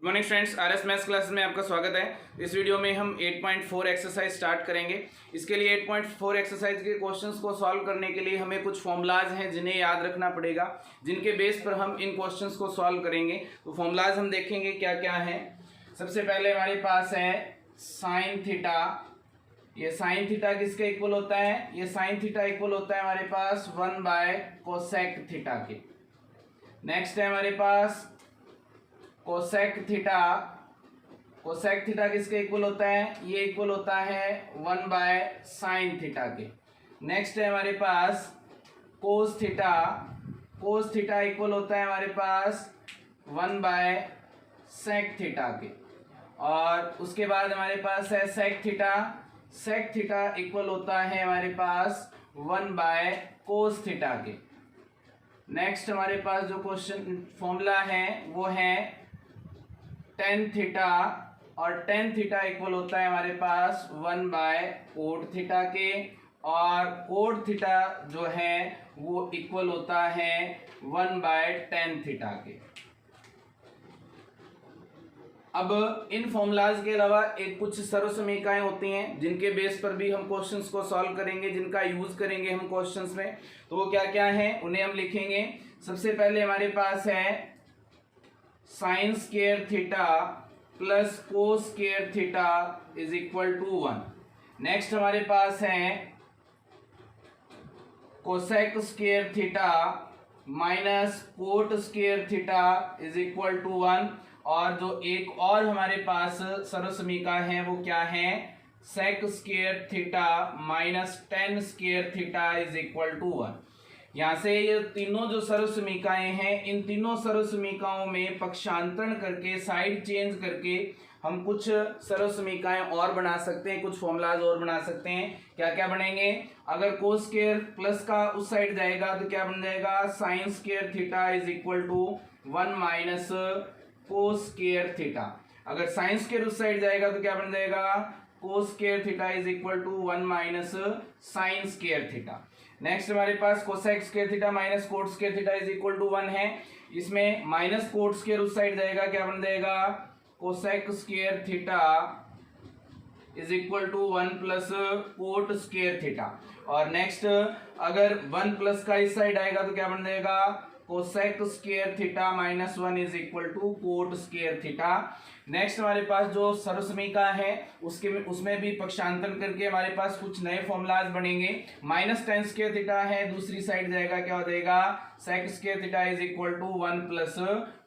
Good morning friends, RS maths class में आपका स्वागत है। इस वीडियो में हम 8.4 एक्सरसाइज स्टार्ट करेंगे। इसके लिए 8.4 एक्सरसाइज के क्वेश्चंस को सॉल्व करने के लिए हमें कुछ फॉर्मूलाज हैं जिन्हें याद रखना पड़ेगा, जिनके बेस पर हम इन क्वेश्चंस को सॉल्व करेंगे। तो फॉर्मूलाज हम देखेंगे क्या क्या हैं। सबसे पहले हमारे पास है साइन थीटा। ये साइन थीटा किसके इक्वल होता है? ये साइन थीटा इक्वल होता है हमारे पास 1/कोसेक थीटा के। नेक्स्ट है हमारे पास कोसेक थीटा। कोसेक थीटा किसके इक्वल होता है? ये इक्वल होता है 1/साइन थीटा के। नेक्स्ट है हमारे पास cos theta. Cos theta equal होता है हमारे पास 1/सेक थीटा के। और उसके बाद हमारे पास है sec theta. Sec theta equal होता है हमारे पास 1/कोस थीटा के। नेक्स्ट हमारे पास जो क्वेश्चन फॉर्मूला है वो है टेन थीटा, और टेन थीटा इक्वल होता है हमारे पास 1/कोट थीटा के। और कोट थीटा जो है वो इक्वल होता है 1/टेन थीटा के। अब इन फॉर्मूलाज के अलावा एक कुछ सर्वसमीकाएं होती हैं जिनके बेस पर भी हम क्वेश्चंस को सॉल्व करेंगे, जिनका यूज करेंगे हम क्वेश्चंस में। तो वो क्या क्या है उन्हें हम लिखेंगे। सबसे पहले हमारे पास है sine square theta plus cos square theta is equal to 1। Next हमारे पास है cosec square theta minus cot square theta is equal to 1। और जो एक और हमारे पास सर्वसमीका है वो क्या है? Sec square theta minus tan square theta is equal to 1। यहाँ से ये तीनों जो सर्वसमीकाएं हैं, इन तीनों सर्वसमीकाओं में पक्षांतरण करके, साइड चेंज करके हम कुछ सर्वसमीकाएं और बना सकते हैं, कुछ फॉर्मूलाज और बना सकते हैं। क्या क्या बनेंगे? अगर कोस स्क्वायर प्लस का उस साइड जाएगा तो क्या बन जाएगा? Sine square theta is equal to 1 minus cos square theta. अगर साइन स्क्वायर उस साइड जाएगा तो क्या बन जाएगा? Cos square theta is equal to 1 minus sine square theta. Next हमारे पास cosec square theta minus cot square theta is equal to 1 है। इसमें माइनस कोट स्क्वायर उस साइड जाएगा, क्या बन जाएगा? Cosec square theta is equal to 1 plus cot square theta. और नेक्स्ट अगर 1 प्लस का इस साइड आएगा तो क्या बन जाएगा? Cosec square theta minus 1 is equal to cot square theta. Next हमारे पास जो सर्वसमीका है उसमें भी पक्षांतरण करके हमारे पास कुछ नए फॉर्मूलाज बनेंगे। माइनस टेन स्क्वायर थीटा है, दूसरी साइड जाएगा, क्या हो जाएगा? Sec square theta is equal to 1 plus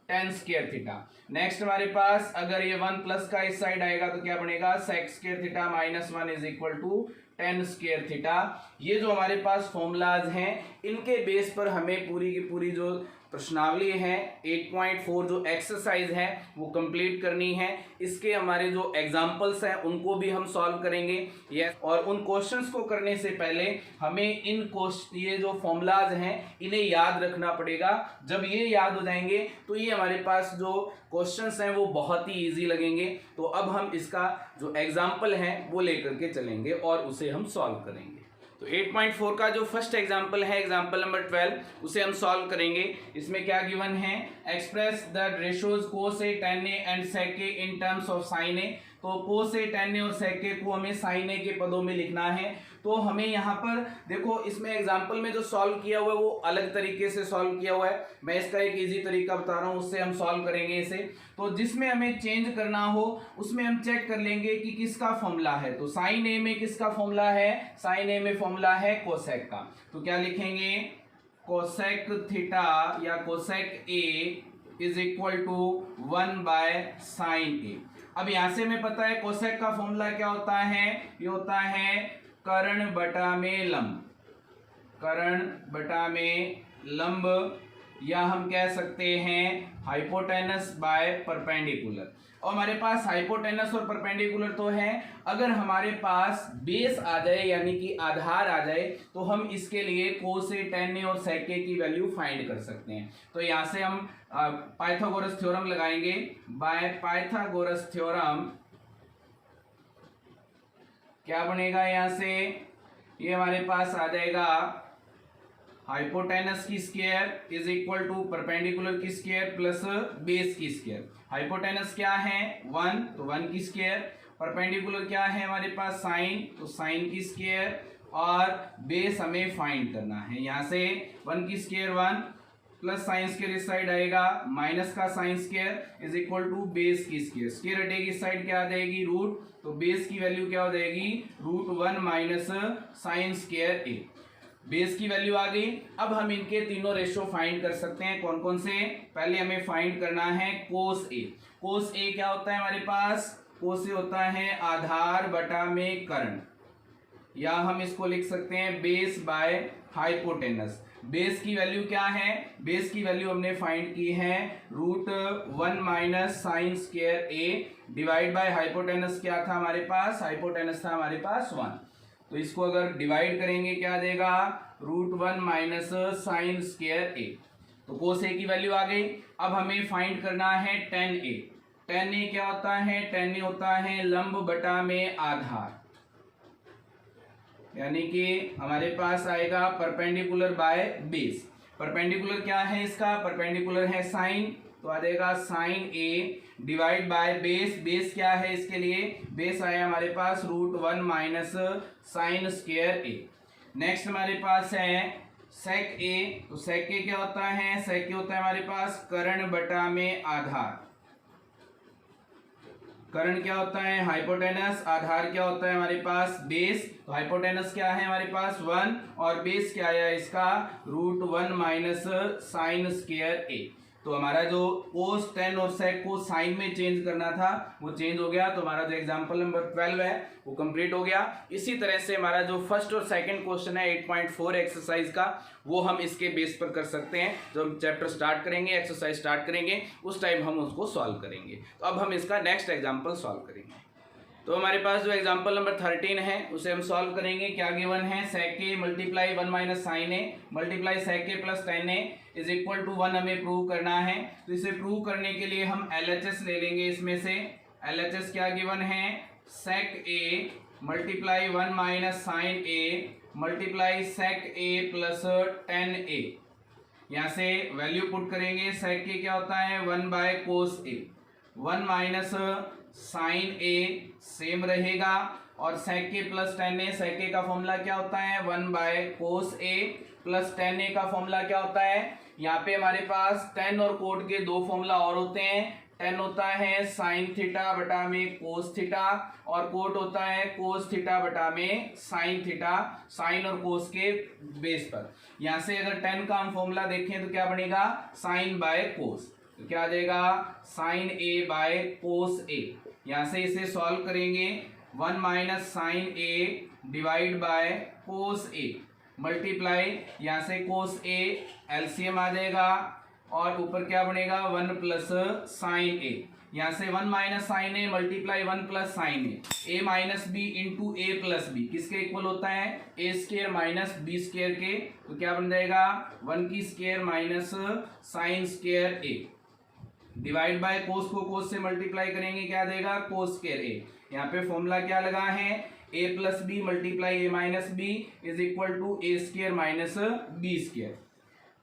tan square theta. Next हमारे पास अगर ये 1 प्लस का इस साइड आएगा तो क्या बनेगा? Sec square theta minus 1 is equal to tan square theta. ये जो हमारे पास फॉर्मूलाज हैं इनके बेस पर हमें पूरी की पूरी जो प्रश्नावली है 8.4 जो एक्सरसाइज है वो कंप्लीट करनी है। इसके हमारे जो एग्जांपल्स हैं उनको भी हम सॉल्व करेंगे। यस, और उन क्वेश्चंस को करने से पहले हमें ये जो फॉर्मूलाज हैं इन्हें याद रखना पड़ेगा। जब ये याद हो जाएंगे तो ये हमारे पास जो क्वेश्चंस हैं वो बहुत ही ईजी लगेंगे। तो अब हम इसका जो एग्जाम्पल है वो लेकर के चलेंगे और उसे हम सॉल्व करेंगे। तो 8.4 का जो फर्स्ट एग्जाम्पल है, एग्जाम्पल नंबर 12, उसे हम सॉल्व करेंगे। इसमें क्या गिवन है? Express the ratios cos A, tan A and sec A in terms of sin ए। तो कोस ए, tan ए और sec ए को हमें sin ए के पदों में लिखना है। तो हमें यहाँ पर देखो, इसमें एग्जाम्पल में जो सॉल्व किया हुआ है वो अलग तरीके से सॉल्व किया हुआ है। मैं इसका एक इजी तरीका बता रहा हूँ, उससे हम सॉल्व करेंगे इसे। तो जिसमें हमें चेंज करना हो उसमें हम चेक कर लेंगे कि किसका फॉर्मूला है। तो साइन ए में किसका फॉर्मूला है? साइन ए में फॉर्मूला है कोसेक का। तो क्या लिखेंगे? कोसेक थीटा या cosec A is equal to one by sine A. अब यहां से हमें पता है कोसेक का फॉर्मूला क्या होता है? ये होता है कर्ण बटा में लंब। कर्ण बटा में लंब, या हम कह सकते हैं हाइपोटेनस बाय परपेंडिकुलर। और हमारे पास हाइपोटेनस और परपेंडिकुलर तो है। अगर हमारे पास बेस आ जाए यानी कि आधार आ जाए तो हम इसके लिए कोस ए, tan ए और sec ए की वैल्यू फाइंड कर सकते हैं। तो यहाँ से हम पाइथागोरस थ्योरम लगाएंगे। बाय पाइथागोरस थ्योरम क्या बनेगा? यहाँ से ये हमारे पास आ जाएगा हाइपोटेनस की square is equal to perpendicular की स्क्वायर प्लस बेस की स्क्वायर। हाइपोटेनस क्या है 1, तो 1 की स्क्वायर। परपेंडिकुलर क्या है हमारे पास साइन, तो साइन की स्क्वायर। और बेस हमें फाइंड करना है। यहाँ से 1 की स्क्वायर 1 प्लस साइन स्क्वायर इस साइड आएगा, माइनस का sine square is equal to base की स्क्वायर। स्क्वायर हटेगी इस साइड क्या आ जाएगी रूट, तो बेस की वैल्यू क्या हो जाएगी √1 माइनस साइन स्क्वायर ए। बेस की वैल्यू आ गई। अब हम इनके तीनों रेशो फाइंड कर सकते हैं। कौन कौन से, पहले हमें फाइंड करना है कोस ए। कोस ए क्या होता है हमारे पास, कोस ए होता है आधार बटा में कर्ण, या हम इसको लिख सकते हैं बेस बाय हाइपोटेनस। बेस की वैल्यू क्या है, बेस की वैल्यू हमने फाइंड की है √1 minus sine square A divide by hypotenuse क्या था हमारे पास, हाइपोटेनस था हमारे पास 1। तो इसको अगर डिवाइड करेंगे क्या देगा √1 माइनस साइन स्क्वायर ए। तो कोस ए की वैल्यू आ गई। अब हमें फाइंड करना है tan ए। tan ए क्या होता है, tan ए होता है लंब बटा में आधार, यानी कि हमारे पास आएगा परपेंडिकुलर बाय बेस। परपेंडिकुलर क्या है इसका, परपेंडिकुलर है साइन, तो आ जाएगा sine A divide by base. Base क्या है इसके लिए, बेस आया हमारे पास √1 minus sine square A. Next हमारे पास है सेक ए। तो सेक ए क्या होता है, सेक ए होता है हमारे पास कर्ण बटा में आधार। कर्ण क्या होता है हाइपोटेनस, आधार क्या होता है हमारे पास बेस। तो हाइपोटेनस क्या है हमारे पास 1 और बेस क्या आया इसका √1 माइनस साइन स्क्वायर ए। तो हमारा जो कोस tan और सेक को साइन में चेंज करना था वो चेंज हो गया। तो हमारा जो एग्जांपल नंबर 12 है वो कंप्लीट हो गया। इसी तरह से हमारा जो फर्स्ट और सेकंड क्वेश्चन है 8.4 एक्सरसाइज का, वो हम इसके बेस पर कर सकते हैं। जब हम चैप्टर स्टार्ट करेंगे, एक्सरसाइज स्टार्ट करेंगे, उस टाइम हम उसको सॉल्व करेंगे। तो अब हम इसका नेक्स्ट एग्जाम्पल सॉल्व करेंगे। तो हमारे पास जो एग्जांपल नंबर 13 है उसे हम सॉल्व करेंगे। क्या गिवन है, sec a multiply 1 minus sine A multiply sec a plus tan a is equal to 1 हमें प्रूव करना है। तो इसे प्रूव करने के लिए हम LHS ले लेंगे। इसमें से LHS क्या गिवन है, sec a multiply 1 minus sine A multiply sec a plus tan a। यहाँ से वैल्यू पुट करेंगे। sec a क्या होता है 1 by cos A, 1 minus sine A same रहेगा, और sec a plus tan a, sec a का फॉर्मूला क्या होता है 1 by cos A plus tan a का फॉर्मूला क्या होता है, यहाँ पे हमारे पास tan और कोट के दो फॉर्मूला और होते हैं। tan होता है साइन थीटा बटा में कोस थीटा, और कोट होता है कोस थीटा बटा में साइन थीटा, साइन और कोस के बेस पर। यहाँ से अगर tan का हम फॉर्मूला देखें तो क्या बनेगा साइन बाय कोस, तो क्या आ जाएगा sine A bye cos A. यहाँ से इसे सॉल्व करेंगे 1 minus sine A divide by cos A multiply, यहाँ से कोस ए एलसीएम आ जाएगा, और ऊपर क्या बनेगा 1 प्लस साइन ए। यहाँ से 1 minus sine A multiply 1 plus sign A minus B into A plus B किसके इक्वल होता है ए स्क्वायर माइनस बी स्क्वायर के। तो क्या बन जाएगा 1 की square minus sine square A divide by कोस को कोस से मल्टीप्लाई करेंगे क्या देगा कोस स्क्वायर ए। यहाँ पे फॉर्मूला क्या लगा है A plus B multiply A minus B is equal to A square minus B square.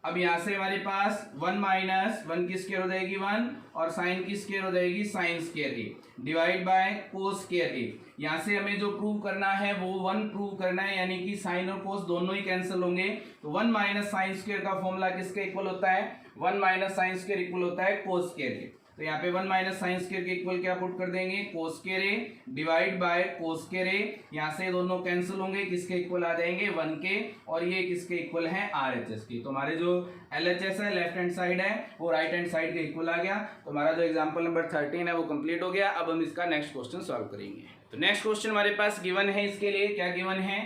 अब यहाँ से हमारे पास 1 माइनस 1 की स्क्वायर हो जाएगी 1 और साइन की स्क्वायर हो जाएगी sine square A divide by cos square A. यहाँ से हमें जो प्रूव करना है वो 1 प्रूव करना है, यानी कि साइन और कोस दोनों ही कैंसिल होंगे। तो 1 माइनस साइन स्क्वायर का फॉर्मूला किसके इक्वल होता है 1 माइनस साइन स्क्वायर इक्वल होता है कोस स्क्वायर ए। तो यहाँ पे 1 माइनस साइन स्क्वायर के इक्वल क्या पुट कर देंगे cos square A divide by cos square A. यहाँ से दोनों कैंसिल होंगे, किसके इक्वल आ जाएंगे 1 के, और ये किसके इक्वल है RHS के। तो हमारे जो LHS है लेफ्ट हैंड साइड है वो राइट हैंड साइड के इक्वल आ गया। तो हमारा जो एग्जाम्पल नंबर 13 है वो कंप्लीट हो गया। अब हम इसका नेक्स्ट क्वेश्चन सॉल्व करेंगे। तो नेक्स्ट क्वेश्चन हमारे पास गिवन है, इसके लिए क्या गिवन है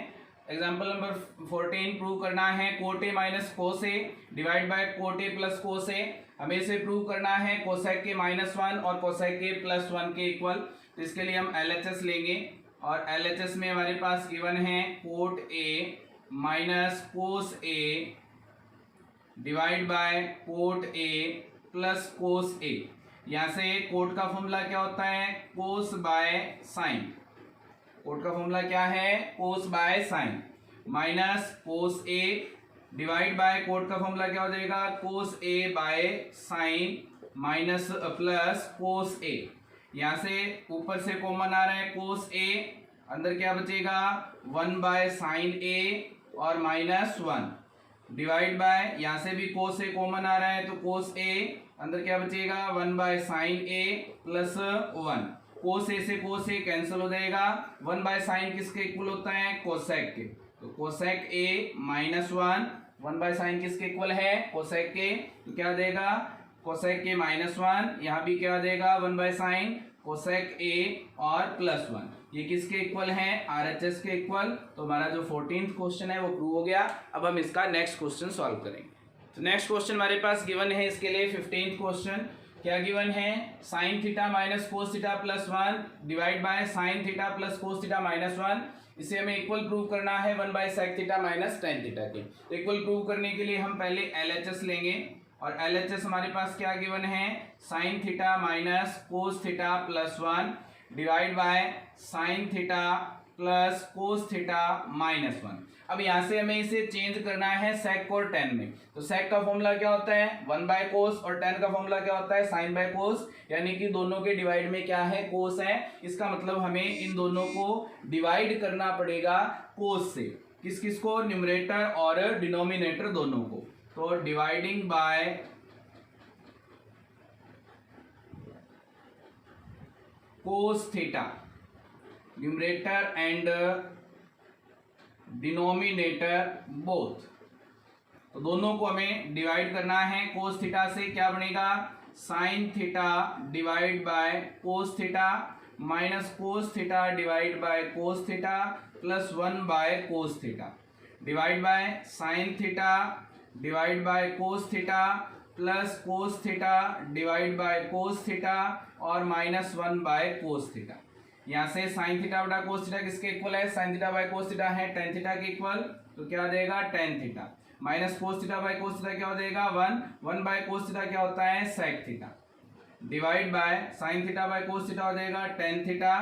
एग्जाम्पल नंबर 14 प्रूव करना है cot A minus cos A divide by cot A plus cos A. हमें इसे प्रूव करना है कोसेक के -1 और कोसेक के +1 के इक्वल। तो इसके लिए हम LHS लेंगे, और LHS में हमारे पास गिवन है cot A minus cos A divide by cot A plus cos A. यहाँ से कोट का फॉर्मूला क्या होता है कोस बाय साइन, कोट का फॉर्मूला क्या है cos by sine, minus cos A divide by cot का फॉर्मूला क्या हो जाएगा, cos A by sine minus plus cos A. यहां से ऊपर से कॉमन आ रहा है कोस ए, अंदर क्या बचेगा 1 बाय साइन ए और माइनस 1 डिवाइड बाय, यहां से भी कोस ए कॉमन आ रहा है तो कोस ए, अंदर क्या बचेगा 1 बाय साइन ए प्लस 1। कोस ए से कोस ए कैंसिल हो जाएगा। 1 बाय साइन किसके इक्वल होता है, कोसेक के, तो cosec A minus 1। 1 by sine किसके इक्वल है, कोसेक के, तो क्या देगा कोसेक के माइनस 1। यहाँ भी क्या देगा 1 बाय साइन कोसेक ए और प्लस 1। ये किसके इक्वल है, आरएचएस के इक्वल। तो हमारा जो 14th क्वेश्चन है वो प्रूव हो गया। अब हम इसका नेक्स्ट क्वेश्चन सॉल्व करेंगे। तो नेक्स्ट क्वेश्चन हमारे पास गिवन है, इसके लिए 15th क्वेश्चन क्या गिवन है, sine theta minus cos theta plus 1 divide by sine theta plus cos theta minus 1। इसे हमें इक्वल प्रूव करना है 1 by sec theta minus tan theta के। तो इक्वल प्रूव करने के लिए हम पहले एलएचएस लेंगे, और एलएचएस हमारे पास क्या गिवन है, sine theta minus cos theta plus 1 divide by sine theta plus cos theta minus 1। अब यहां से हमें इसे चेंज करना है सेक और टेन में। तो सेक का फॉर्मूला क्या होता है 1 बाय कोस, और टेन का फॉर्मूला क्या होता है साइन बाय कोस, यानी कि दोनों के डिवाइड में क्या है, कोस है। इसका मतलब हमें इन दोनों को डिवाइड करना पड़ेगा कोस से। किस किस को, न्यूमरेटर और डिनोमिनेटर दोनों को। तो dividing by cos theta, numerator and denominator both, तो दोनों को हमें डिवाइड करना है कोस थीटा से। क्या बनेगा, sine theta divide by cos theta minus cos theta divide by cos theta plus 1 by cos theta divide by sine theta divide by cos theta plus cos theta divide by cos theta और minus 1 by cos theta. यहाँ से sine theta बटा cos theta किसके equal है, sine theta by cos theta है tan theta के equal, तो क्या देगा ten theta minus cos theta by cos theta क्या हो जाएगा 1 बाय कोस थीटा क्या होता है sec theta divide by sine theta by cos theta हो जाएगा tan theta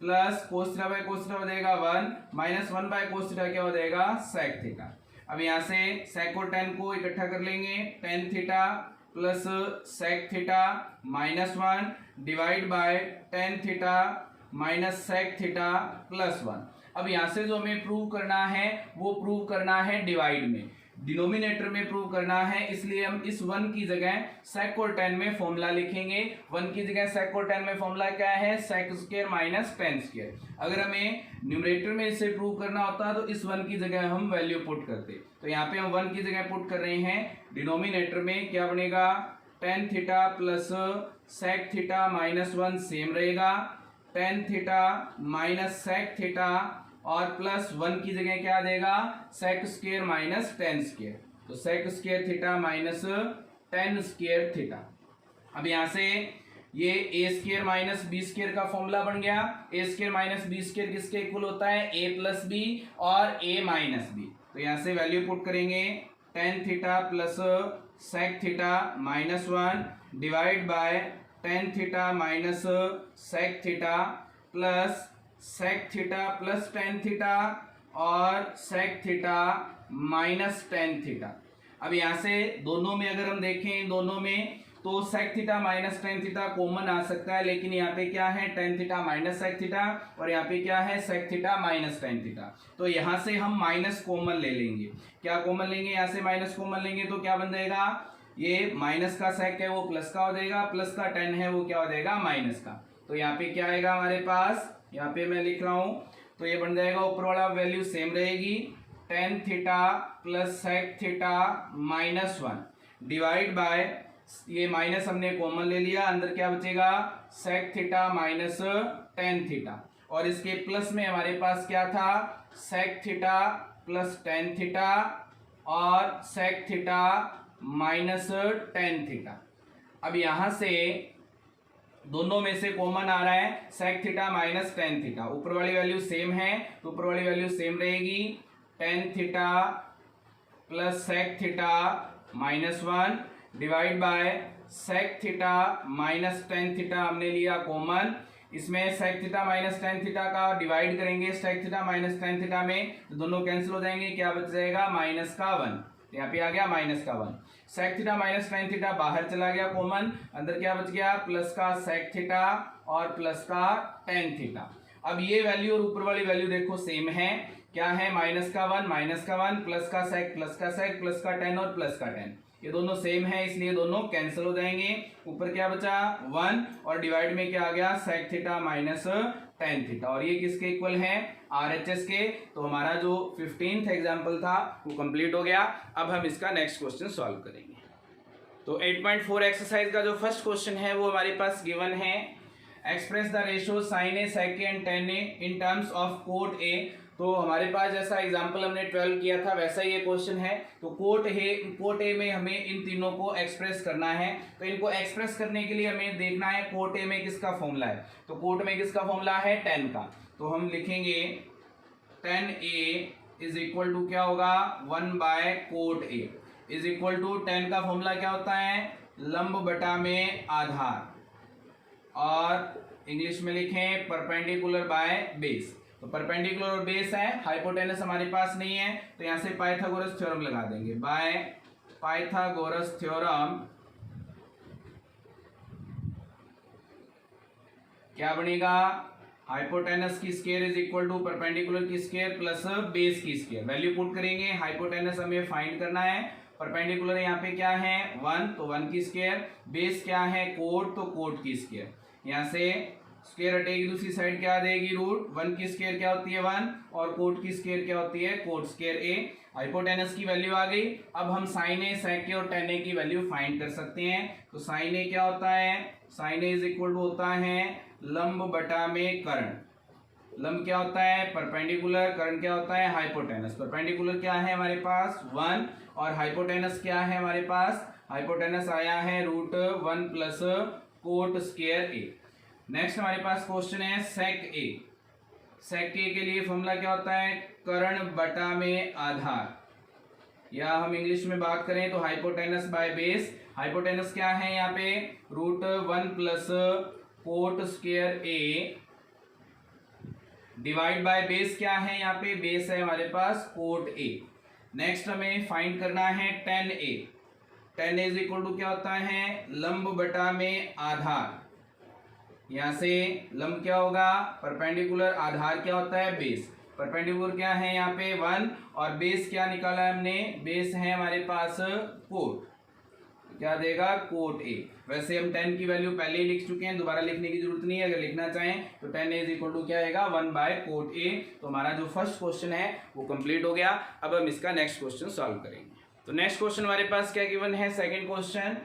plus cos theta by cos theta हो जाएगा 1 माइनस 1 बाय कोस थीटा क्या हो जाएगा सेक थीटा। अब यहाँ से सेक और टेन को इकट्ठा कर लेंगे, tan theta plus sec theta minus 1 divide by tan theta minus sec theta plus 1। अब यहाँ से जो हमें प्रूव करना है वो प्रूव करना है डिवाइड में, डिनोमिनेटर में प्रूव करना है, इसलिए हम इस 1 की जगह सेक और टेन में फॉर्मूला लिखेंगे। 1 की जगह सेक और टेन में फॉर्मूला क्या है, sec square minus tan square. अगर हमें न्यूमरेटर में इसे प्रूव करना होता तो इस 1 की जगह हम वैल्यू पुट करते। तो यहाँ पे हम 1 की जगह पुट कर रहे हैं, डिनोमिनेटर में क्या बनेगा tan theta plus sec theta minus 1 same रहेगा, tan theta minus sec theta और प्लस 1 की जगह क्या देगा sec square minus tan square, तो sec square theta minus tan square theta. अब यहाँ से ये A square minus B square का फॉर्मूला बन गया। A square minus B square किसके इक्वल होता है, ए प्लस बी और ए माइनस बी। तो यहाँ से वैल्यू पुट करेंगे, tan theta plus sec theta minus 1 divide by tan theta minus sec theta plus sec theta plus tan theta और sec theta minus tan theta. अब यहाँ से दोनों में अगर हम देखें, दोनों में तो sec theta minus tan theta common आ सकता है, लेकिन यहाँ पे क्या है tan theta minus sec theta और यहाँ पे क्या है sec theta minus tan theta. तो यहाँ से हम माइनस कॉमन ले लेंगे। क्या कॉमन लेंगे, यहाँ से माइनस कॉमन लेंगे तो क्या बन जाएगा, ये माइनस का सेक है वो प्लस का हो जाएगा, प्लस का टेन है वो क्या हो जाएगा माइनस का। तो यहाँ पे क्या आएगा हमारे पास, यहाँ पे मैं लिख रहा हूँ, तो ये बन जाएगा ऊपर वाला वैल्यू सेम रहेगी, tan theta plus sec theta minus 1 divide by, ये माइनस हमने कॉमन ले लिया, अंदर क्या बचेगा sec theta minus tan theta, और इसके प्लस में हमारे पास क्या था sec theta plus tan theta और sec theta minus tan theta. अब यहां से दोनों में से कॉमन आ रहा है sec theta minus tan theta, ऊपर वाली वैल्यू सेम है तो ऊपर वाली वैल्यू सेम रहेगी, tan theta plus sec theta minus 1 divide by sec theta minus tan theta हमने लिया कॉमन, इसमें sec theta minus tan theta का डिवाइड करेंगे sec theta minus tan theta में, तो दोनों कैंसिल हो जाएंगे, क्या बच जाएगा माइनस का 1 तो यहाँ पे आ गया माइनस का 1। Sec theta minus tan theta बाहर चला गया कॉमन, अंदर क्या बच गया प्लस का सेक थीटा और प्लस का टेन थीटा। अब ये वैल्यू और ऊपर वाली वैल्यू देखो सेम है, क्या है माइनस का 1 प्लस का सेक प्लस का टेन और प्लस का टेन, ये दोनों सेम है इसलिए दोनों कैंसिल हो जाएंगे। ऊपर क्या बचा 1 और डिवाइड में क्या आ गया sec theta minus tan theta, और ये किसके इक्वल है RHS के। तो हमारा जो 15th एग्जाम्पल था वो कंप्लीट हो गया। अब हम इसका नेक्स्ट क्वेश्चन सॉल्व करेंगे। तो 8.4 एक्सरसाइज का जो फर्स्ट क्वेश्चन है वो हमारे पास गिवन है, express the ratio sine A sec A and tan A in terms of cot A. तो हमारे पास जैसा एग्जांपल हमने 12 किया था वैसा ही ये क्वेश्चन है। तो कोट ए में हमें इन तीनों को एक्सप्रेस करना है। तो इनको एक्सप्रेस करने के लिए हमें देखना है कोट ए में किसका फॉर्मूला है। तो कोट में किसका फॉर्मूला है 10 का। तो हम लिखेंगे 10a इज इक्वल टू क्या होगा 1 by cot A is equal to 10 का फॉर्मूला क्या होता है लंब बटा में आधार, और इंग्लिश में लिखें परपेंडिकुलर बाय बेस। तो परपेंडिकुलर और बेस है, हाइपोटेनस हमारे पास नहीं है, तो यहां से पाइथागोरस थ्योरम लगा देंगे। बाय पाइथागोरस थ्योरम क्या बनेगा हाइपोटेनस की square is equal to perpendicular की स्क्वायर प्लस बेस की स्क्वायर। वैल्यू पुट करेंगे, हाइपोटेनस हमें फाइंड करना है, परपेंडिकुलर यहाँ पे क्या है 1 तो 1 की स्क्वायर, बेस क्या है कोट तो कोट की स्क्वायर। यहाँ से स्क्वायर हटेगी दूसरी साइड क्या आ जाएगी रूट, 1 की स्क्वायर क्या होती है 1 और कोट की स्क्वायर क्या होती है कोट स्क्वायर ए। हाइपोटेनस की वैल्यू आ गई। अब हम साइन ए सेक ए और टेन ए की वैल्यू फाइंड कर सकते हैं। तो साइन ए क्या होता है sine A is equal to होता है लंब बटा में कर्ण। लंब क्या होता है परपेंडिकुलर, कर्ण क्या होता है हाइपोटेनस। परपेंडिकुलर क्या है हमारे पास 1 और हाइपोटेनस क्या है हमारे पास, हाइपोटेनस आया है root 1 plus cot square A. Next हमारे पास क्वेश्चन है सेक ए। सेक ए के लिए फॉर्मूला क्या होता है कर्ण बटा में आधार, या हम इंग्लिश में बात करें तो हाइपोटेनस बाय बेस। हाइपोटेनस क्या है यहाँ पे root 1 plus cot square A divide by base क्या है यहाँ पे बेस है हमारे पास कोट ए। नेक्स्ट हमें फाइंड करना है 10a। 10a is equal to क्या होता है लंब बटा में आधार। यहां से लंब क्या होगा परपेंडिकुलर, आधार क्या होता है बेस। परपेंडिकुलर क्या है यहाँ पे 1 और बेस क्या निकाला है हमने, बेस है हमारे पास कोट, क्या देगा कोट ए। वैसे हम 10 की वैल्यू पहले ही लिख चुके हैं, दोबारा लिखने की जरूरत नहीं है। अगर लिखना चाहें तो 10a इज इक्वल टू क्या आएगा 1 बाय कोट ए। तो हमारा जो फर्स्ट क्वेश्चन है वो कंप्लीट हो गया। अब हम इसका नेक्स्ट क्वेश्चन सॉल्व करेंगे। तो नेक्स्ट क्वेश्चन हमारे पास क्या गिवन है second question,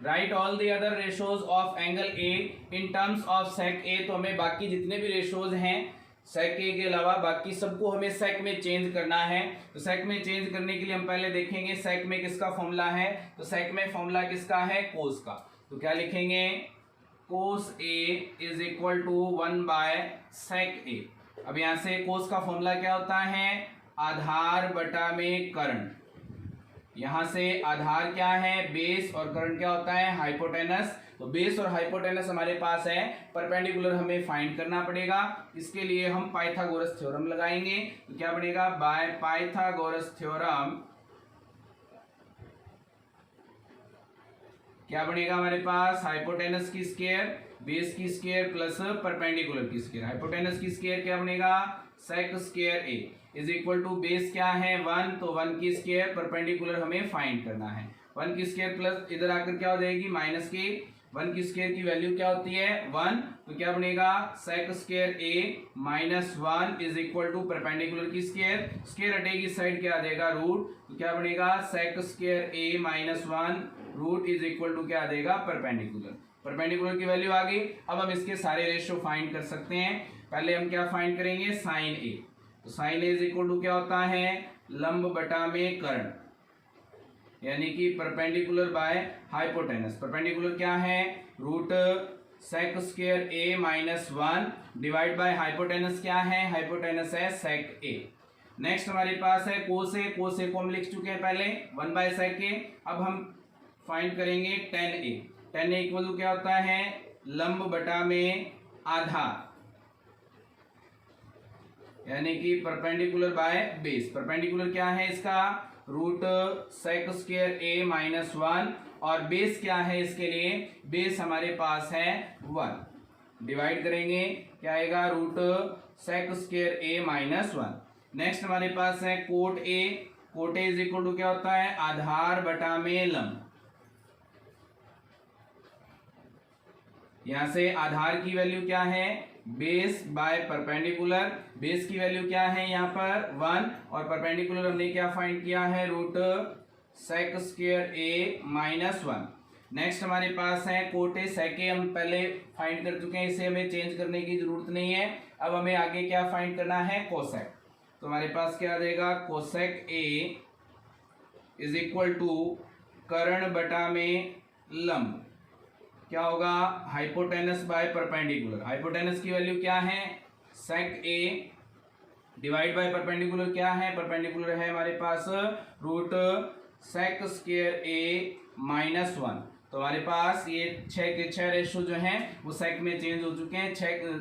right all the other ratios of angle A in terms of sec A. तो हमें बाकी जितने भी रेशोज हैं सेक ए के अलावा बाकी सबको हमें सेक में चेंज करना है। तो सेक में चेंज करने के लिए हम पहले देखेंगे सेक में किसका फॉर्मूला है। तो सेक में फॉर्मूला किसका है कोस का। तो क्या लिखेंगे cos A is equal to 1 by sec A. अब यहां से कोस का फॉर्मूला क्या होता है आधार बटा में कर्ण। यहां से आधार क्या है बेस और कर्ण क्या होता है हाइपोटेनस। तो बेस और हाइपोटेनस हमारे पास है, परपेंडिकुलर हमें फाइंड करना पड़ेगा। इसके लिए हम पाइथागोरस थ्योरम लगाएंगे। तो क्या बनेगा बाय पाइथागोरस थ्योरम क्या बनेगा हमारे पास हाइपोटेनस की स्क्वायर बेस की स्क्वायर प्लस परपेंडिकुलर की स्क्वायर। हाइपोटेनस की स्क्वायर क्या बनेगा sec square A is equal to base क्या है 1 तो 1 की स्क्वायर, परपेंडिकुलर हमें फाइंड करना है 1 की स्क्वायर प्लस इधर आकर क्या हो जाएगी माइनस की 1 की स्क्वायर की वैल्यू क्या होती है 1। तो क्या बनेगा sec square A minus 1 is equal to perpendicular की स्क्वायर, स्क्वायर हटेगी साइड क्या आ जाएगा रूट। तो क्या बनेगा sec square A minus 1 root is equal to क्या आ जाएगा परपेंडिकुलर। परपेंडिकुलर की वैल्यू आ गई। अब हम इसके सारे रेशियो फाइंड कर सकते हैं। पहले हम क्या फाइंड करेंगे साइन ए। तो sine A is equal to क्या होता है लंब बटा में कर्ण, यानी कि परपेंडिकुलर बाय हाइपोटेनस। परपेंडिकुलर क्या है root sec square A minus 1 divide by hypotenuse क्या है हाइपोटेनस है सेक ए। नेक्स्ट हमारे पास है कोस ए। कोस ए को हम लिख चुके हैं पहले 1 बाय सेक ए। अब हम फाइंड करेंगे 10a। 10a इक्वल टू क्या होता है लंब बटा में आधार, यानी कि परपेंडिकुलर बाय बेस। परपेंडिकुलर क्या है इसका root sec square A minus 1 और बेस क्या है इसके लिए, बेस हमारे पास है 1, डिवाइड करेंगे क्या आएगा root sec square A minus 1। Next हमारे पास है cot A, cot A is equal to क्या होता है आधार बटा में लंब। यहां से आधार की वैल्यू क्या है बेस बाय परपेंडिकुलर, बेस की वैल्यू क्या है यहाँ पर 1 और परपेंडिकुलर हमने क्या फाइंड किया है root sec square A minus 1। Next हमारे पास है कोटे सेके हम पहले फाइंड कर चुके हैं, इसे हमें चेंज करने की जरूरत नहीं है। अब हमें आगे क्या फाइंड करना है कोसेक, तो हमारे पास क्या आ जाएगा cosec A is equal to कर्ण बटा में लंब, क्या होगा हाइपोटेनस बाय परपेंडिकुलर। हाइपोटेनस की वैल्यू क्या है sec A divide by perpendicular क्या है, परपेंडिकुलर है हमारे पास root sec square A minus 1। तो हमारे पास ये 6 के 6 रेशो जो हैं वो सेक में चेंज हो चुके हैं।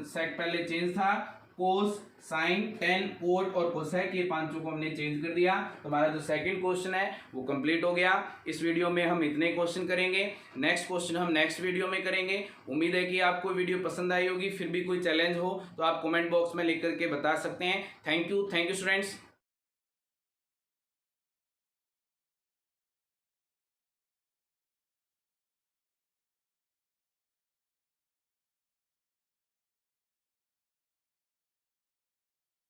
सेक पहले चेंज था, कोस साइन टेन कोट और कोसेक ये पांचों को हमने चेंज कर दिया। तो हमारा जो सेकंड क्वेश्चन है वो कंप्लीट हो गया। इस वीडियो में हम इतने क्वेश्चन करेंगे, नेक्स्ट क्वेश्चन हम नेक्स्ट वीडियो में करेंगे। उम्मीद है कि आपको वीडियो पसंद आई होगी। फिर भी कोई चैलेंज हो तो आप कमेंट बॉक्स में लिख करके बता सकते हैं। Thank you students.